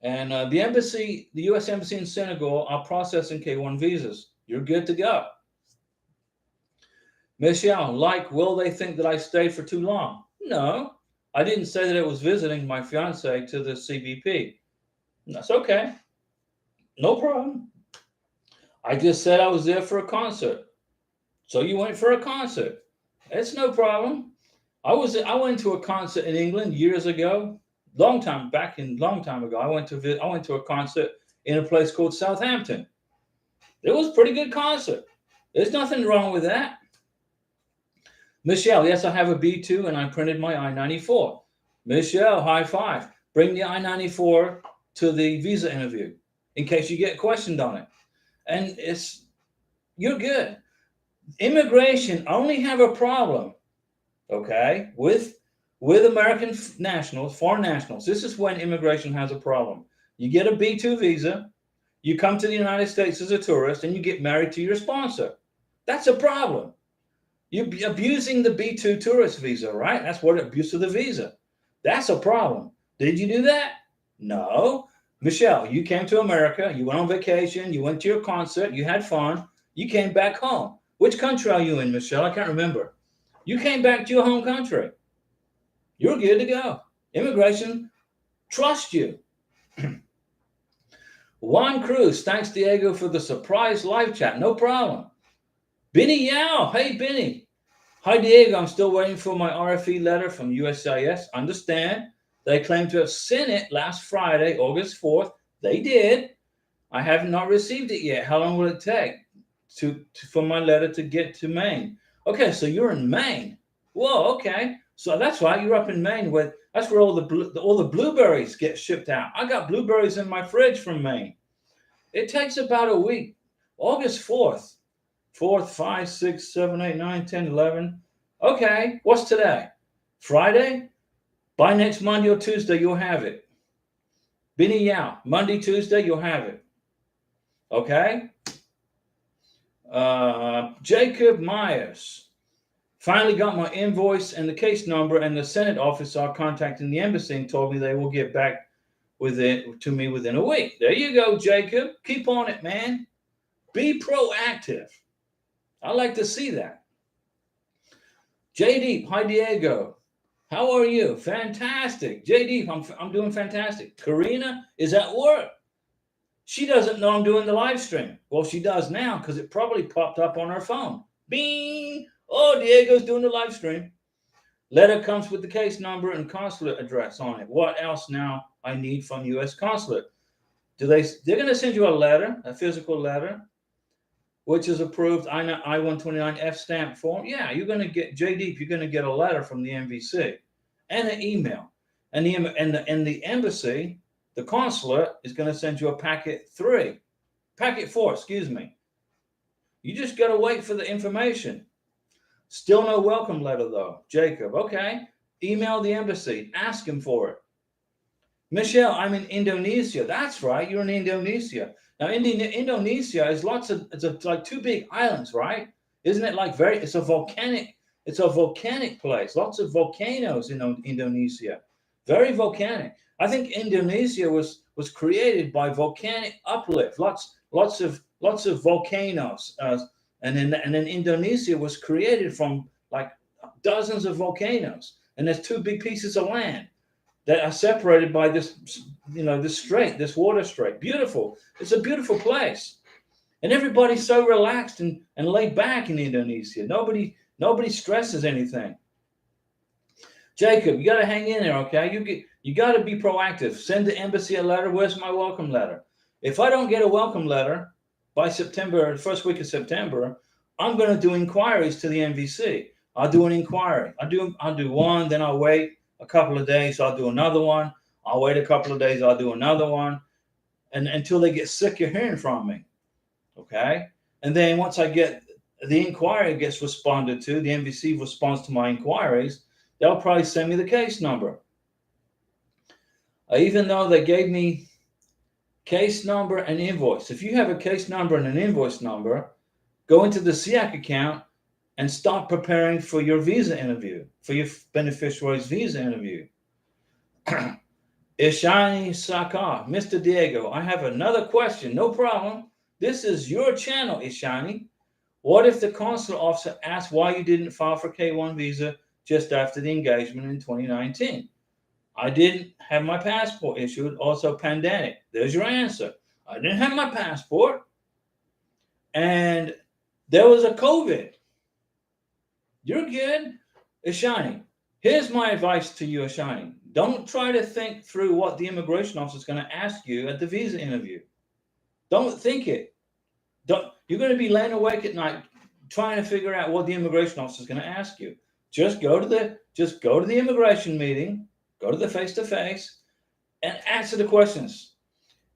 And the U.S. Embassy in Senegal are processing K1 visas. You're good to go. Michelle, will they think that I stayed for too long? No, I didn't say that I was visiting my fiance to the CBP. That's okay. No problem. I just said I was there for a concert. So you went for a concert. It's no problem. I went to a concert in England years ago. Long time ago. I went to a concert in a place called Southampton. It was a pretty good concert. There's nothing wrong with that. Michelle, yes, I have a B2 and I printed my I-94. Michelle, high five. Bring the I-94 to the visa interview in case you get questioned on it. And you're good. Immigration only have a problem, okay, with American nationals, foreign nationals. This is when immigration has a problem. You get a B2 visa, you come to the United States as a tourist, and you get married to your sponsor. That's a problem. You're abusing the B2 tourist visa, right? That's what abuse of the visa. That's a problem. Did you do that? No. Michelle, you came to America, you went on vacation, you went to your concert, you had fun, you came back home. Which country are you in, Michelle? I can't remember. You came back to your home country. You're good to go. Immigration, trust you. Juan Cruz, thanks, Diego, for the surprise live chat. No problem. Benny Yao. Hey, Benny. Hi, Diego. I'm still waiting for my RFE letter from USCIS. Understand. They claim to have sent it last Friday, August 4th. They did. I have not received it yet. How long will it take for my letter to get to Maine? Okay, so you're in Maine. Whoa, okay. So that's right. You're up in Maine. That's where all the blueberries get shipped out. I got blueberries in my fridge from Maine. It takes about a week. August 4th. 4th, 5, 6, 7, 8, 9, 10, 11. Okay, what's today? Friday? By next Monday or Tuesday, you'll have it. Benny Yao, Monday, Tuesday, you'll have it. Okay? Jacob Myers. Finally got my invoice and the case number, and the Senate office are contacting the embassy and told me they will get back to me within a week. There you go, Jacob. Keep on it, man. Be proactive. I like to see that. JD, hi Diego. How are you? Fantastic. JD, I'm doing fantastic. Karina is at work. She doesn't know I'm doing the live stream. Well, she does now because it probably popped up on her phone. Bing! Oh, Diego's doing the live stream. Letter comes with the case number and consulate address on it. What else now I need from U.S. consulate? They're going to send you a letter, a physical letter, which is approved I-129F stamp form. Yeah, you're going to get, JD, you're going to get a letter from the MVC and an email. And the embassy, the consulate, is going to send you a packet 4, excuse me. You just got to wait for the information. Still no welcome letter, though. Jacob, okay. Email the embassy. Ask him for it. Michelle, I'm in Indonesia. That's right. You're in Indonesia. Now, Indonesia is it's like 2 big islands, right? Isn't it like it's a volcanic place. Lots of volcanoes in Indonesia. Very volcanic. I think Indonesia was created by volcanic uplift. Lots of volcanoes. And then Indonesia was created from like dozens of volcanoes. And there's 2 big pieces of land that are separated by this water strait. Beautiful. It's a beautiful place. And everybody's so relaxed and laid back in Indonesia. Nobody Nobody stresses anything. Jacob, you got to hang in there, okay? You got to be proactive. Send the embassy a letter. Where's my welcome letter? If I don't get a welcome letter by September, the first week of September, I'm going to do inquiries to the NVC. I'll do an inquiry. I'll do one, then I'll wait a couple of days. I'll do another one. I'll wait a couple of days. I'll do another one, and until they get sick of hearing from me, okay? And then once I get the inquiry gets responded to, the NVC responds to my inquiries, they'll probably send me the case number. Even though they gave me case number and invoice. If you have a case number and an invoice number, go into the SEAC account and start preparing for your visa interview, for your beneficiary's visa interview. Ishani Sakar, Mr. Diego, I have another question. No problem. This is your channel, Ishani. What if the consular officer asks why you didn't file for K1 visa just after the engagement in 2019? I didn't have my passport issued, also pandemic. There's your answer. I didn't have my passport, and there was a COVID. You're good. Ishani, here's my advice to you, Ishani. Don't try to think through what the immigration officer is going to ask you at the visa interview. Don't think it. You're going to be laying awake at night trying to figure out what the immigration officer is going to ask you. Just go to the immigration meeting, go to the face-to-face, and answer the questions.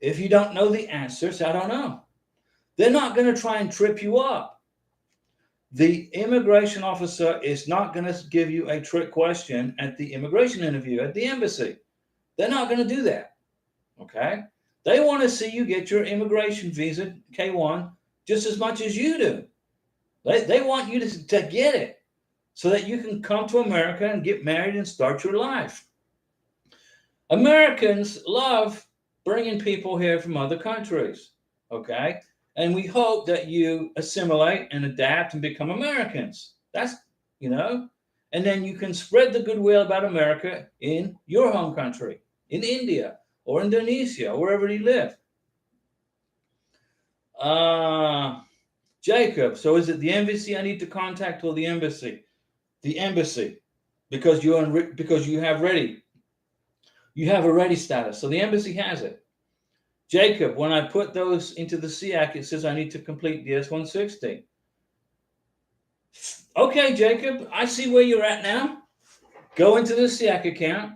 If you don't know the answers, I don't know. They're not going to try and trip you up. The immigration officer is not going to give you a trick question at the immigration interview at the embassy. They're not going to do that. Okay? They want to see you get your immigration visa, K1, just as much as you do. They want you to get it so that you can come to America and get married and start your life. Americans love bringing people here from other countries, okay? And we hope that you assimilate and adapt and become Americans. That's, and then you can spread the goodwill about America in your home country, in India or Indonesia, or wherever you live. Jacob, so is it the embassy I need to contact, or the embassy? The embassy, because you have a ready status. So the embassy has it. Jacob, when I put those into the SEAC, it says I need to complete DS-160. Okay, Jacob, I see where you're at now. Go into the SEAC account,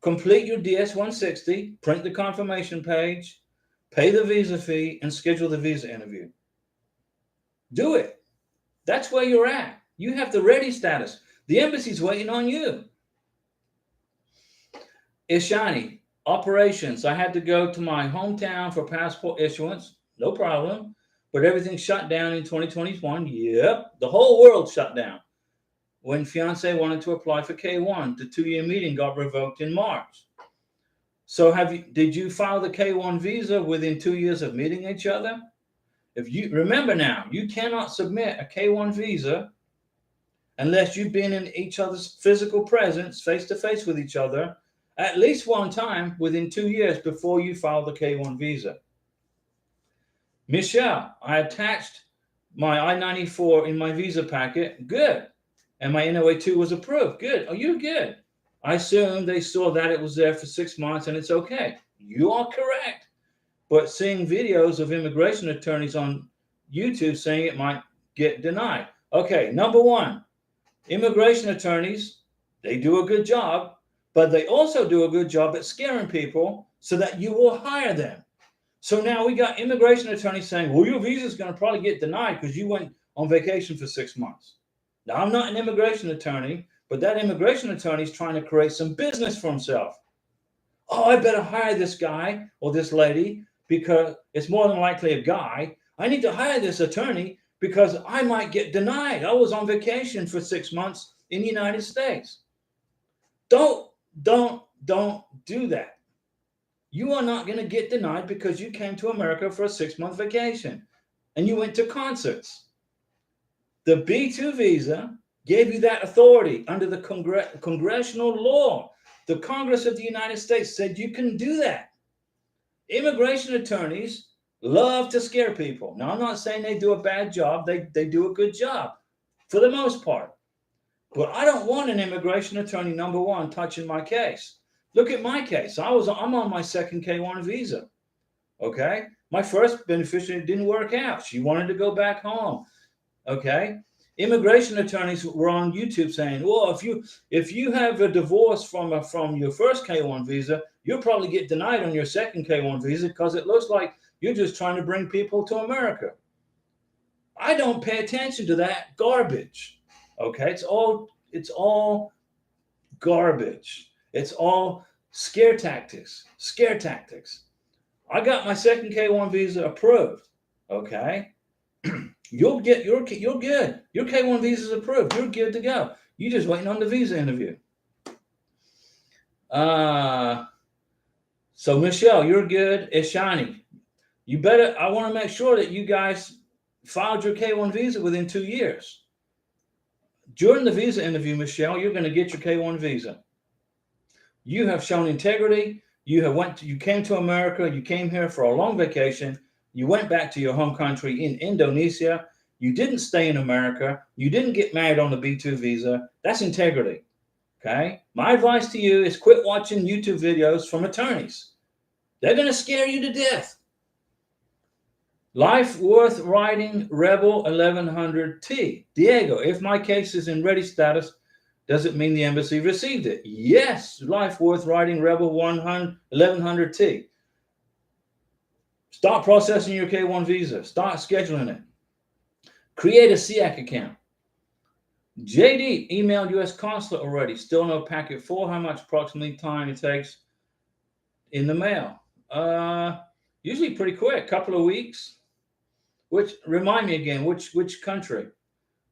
complete your DS-160, print the confirmation page, pay the visa fee, and schedule the visa interview. Do it. That's where you're at. You have the ready status. The embassy's waiting on you. Ishani, operations. I had to go to my hometown for passport issuance. No problem. But everything shut down in 2021. Yep. The whole world shut down. When fiance wanted to apply for K1, the 2-year meeting got revoked in March. So did you file the K1 visa within 2 years of meeting each other? If you remember now, you cannot submit a K1 visa unless you've been in each other's physical presence, face to face with each other, at least one time within 2 years before you file the K1 visa. Michelle, I attached my I-94 in my visa packet. Good. And my NOA-2 was approved. Good. Oh, you're good. I assume they saw that it was there for 6 months and it's okay. You are correct. But seeing videos of immigration attorneys on YouTube saying it might get denied. Okay, number one, immigration attorneys, they do a good job, but they also do a good job at scaring people so that you will hire them. So now we got immigration attorneys saying, well, your visa is going to probably get denied because you went on vacation for 6 months. Now, I'm not an immigration attorney, but that immigration attorney is trying to create some business for himself. Oh, I better hire this guy or this lady because it's more than likely a guy. I need to hire this attorney because I might get denied. I was on vacation for 6 months in the United States. Don't do that. You are not going to get denied because you came to America for a 6-month vacation and you went to concerts. The B2 visa gave you that authority under the congressional law. The Congress of the United States said you can do that. Immigration attorneys love to scare people. Now, I'm not saying they do a bad job. They do a good job. for the most part. But I don't want an immigration attorney, number one, touching my case. Look at my case. I'm on my second K1 visa. Okay. My first beneficiary didn't work out. She wanted to go back home. Okay. Immigration attorneys were on YouTube saying, well, if you have a divorce from your first K1 visa, you'll probably get denied on your second K1 visa because it looks like you're just trying to bring people to America. I don't pay attention to that garbage. Okay. It's all garbage. It's all scare tactics. I got my second K1 visa approved. Okay. You're good. Your K1 visa is approved. You're good to go. You're just waiting on the visa interview. So Michelle, you're good. Ishani, I want to make sure that you guys filed your K1 visa within 2 years. During the visa interview, Michelle, you're going to get your K1 visa. You have shown integrity. You came to America. You came here for a long vacation. You went back to your home country in Indonesia. You didn't stay in America. You didn't get married on the B2 visa. That's integrity. Okay. My advice to you is quit watching YouTube videos from attorneys. They're going to scare you to death. Life worth writing Rebel 1100T. Diego, if my case is in ready status, does it mean the embassy received it? Yes, life worth writing Rebel 1100T. Start processing your K1 visa. Start scheduling it. Create a SEAC account. JD emailed U.S. consulate already. Still no packet 4. How much approximately time it takes in the mail? Usually pretty quick, couple of weeks. Which, remind me again, which country?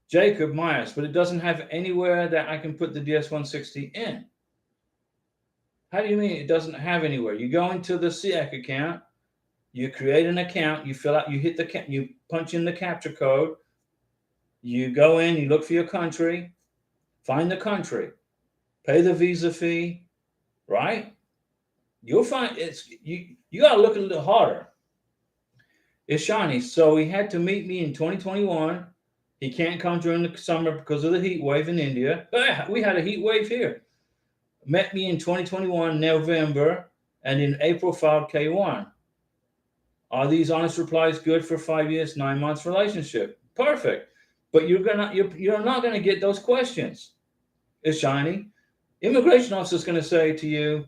Jacob Myers, but it doesn't have anywhere that I can put the DS-160 in. How do you mean it doesn't have anywhere? You go into the SEAC account, you create an account, you fill out, you punch in the capture code, you go in, you look for your country, find the country, pay the visa fee, right? You'll find you got to look a little harder. Ishani, so he had to meet me in 2021. He can't come during the summer because of the heat wave in India. We had a heat wave here. Met me in 2021, November, and in April filed K1. Are these honest replies good for 5 years, 9 months relationship? Perfect. But you're not gonna get those questions. Ishani, immigration officer is going to say to you,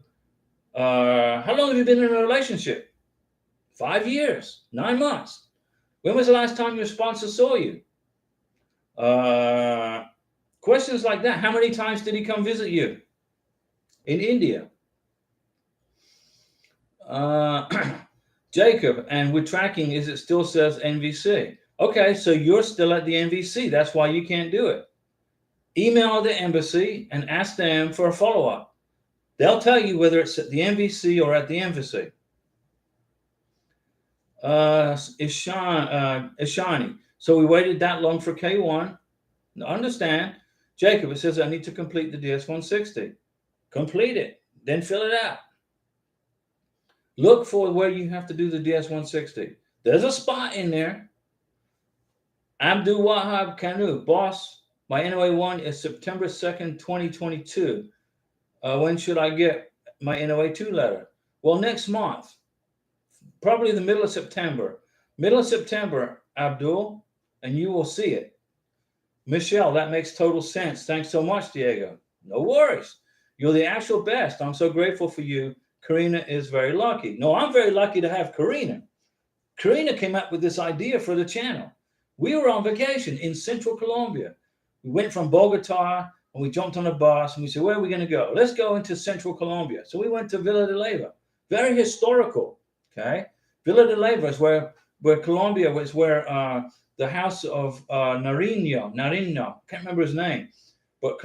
how long have you been in a relationship? 5 years, 9 months. When was the last time your sponsor saw you? Questions like that. How many times did he come visit you in India? Jacob, and with tracking, it still says NVC. Okay, so you're still at the NVC. That's why you can't do it. Email the embassy and ask them for a follow-up. They'll tell you whether it's at the NVC or at the embassy. Ishani. So we waited that long for K1. Understand. Jacob, it says I need to complete the DS-160. Complete it. Then fill it out. Look for where you have to do the DS-160. There's a spot in there. Abdul Wahab Kanu, boss. My NOA-1 is September 2nd, 2022. When should I get my NOA-2 letter? Well, next month. Probably the middle of September. Middle of September, Abdul, and you will see it. Michelle, that makes total sense. Thanks so much, Diego. No worries. You're the actual best. I'm so grateful for you. Karina is very lucky. No, I'm very lucky to have Karina. Karina came up with this idea for the channel. We were on vacation in Central Colombia. We went from Bogota and we jumped on a bus and we said, where are we going to go? Let's go into Central Colombia. So we went to Villa de Leyva. Very historical. Okay. Villa de Leyva is where Colombia was, where the house of Nariño, can't remember his name. But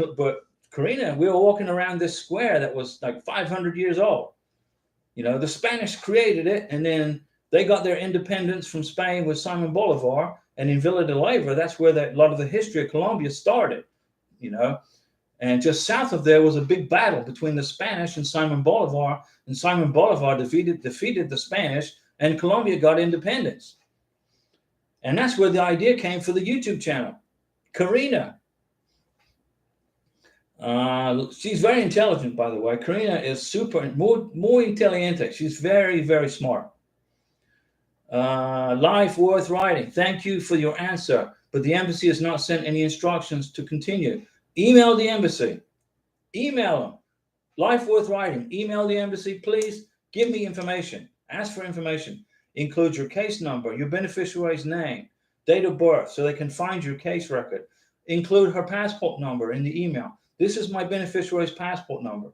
Karina, we were walking around this square that was like 500 years old. You know, the Spanish created it, and then they got their independence from Spain with Simon Bolivar. And in Villa de Leyva, that's where a lot of the history of Colombia started, you know. And just south of there was a big battle between the Spanish and Simon Bolivar. And Simon Bolivar defeated the Spanish, and Colombia got independence. And that's where the idea came for the YouTube channel. Karina. She's very intelligent, by the way. Karina is more intelligente. She's very, very smart. Life worth writing. Thank you for your answer, but the embassy has not sent any instructions to continue. Email the embassy. Email them. Life worth writing. Email the embassy, please. Give me information. Ask for information. Include your case number, your beneficiary's name, date of birth, so they can find your case record. Include her passport number in the email. This is my beneficiary's passport number.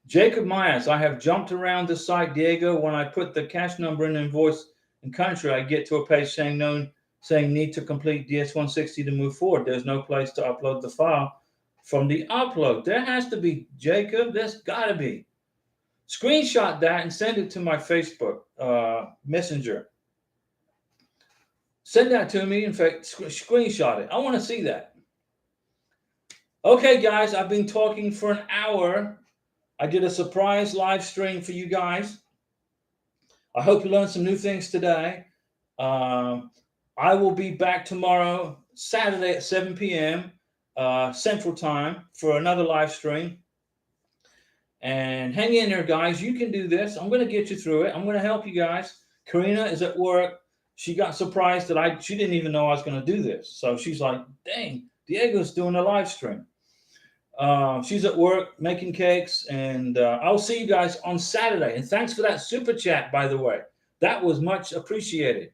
Jacob Myers, I have jumped around the site, Diego. When I put the cash number in invoice and country, I get to a page saying need to complete DS-160 to move forward. There's no place to upload the file from the upload. There has to be, Jacob. There's got to be. Screenshot that and send it to my Facebook Messenger. Send that to me. In fact, screenshot it. I want to see that. Okay, guys, I've been talking for an hour. I did a surprise live stream for you guys. I hope you learned some new things today. I will be back tomorrow, Saturday at 7 p.m. Central Time for another live stream. And hang in there, guys. You can do this. I'm going to get you through it. I'm going to help you guys. Karina is at work. She got surprised that she didn't even know I was going to do this. So she's like, dang, Diego's doing a live stream. She's at work making cakes, and I'll see you guys on Saturday. And thanks for that super chat, by the way. That was much appreciated.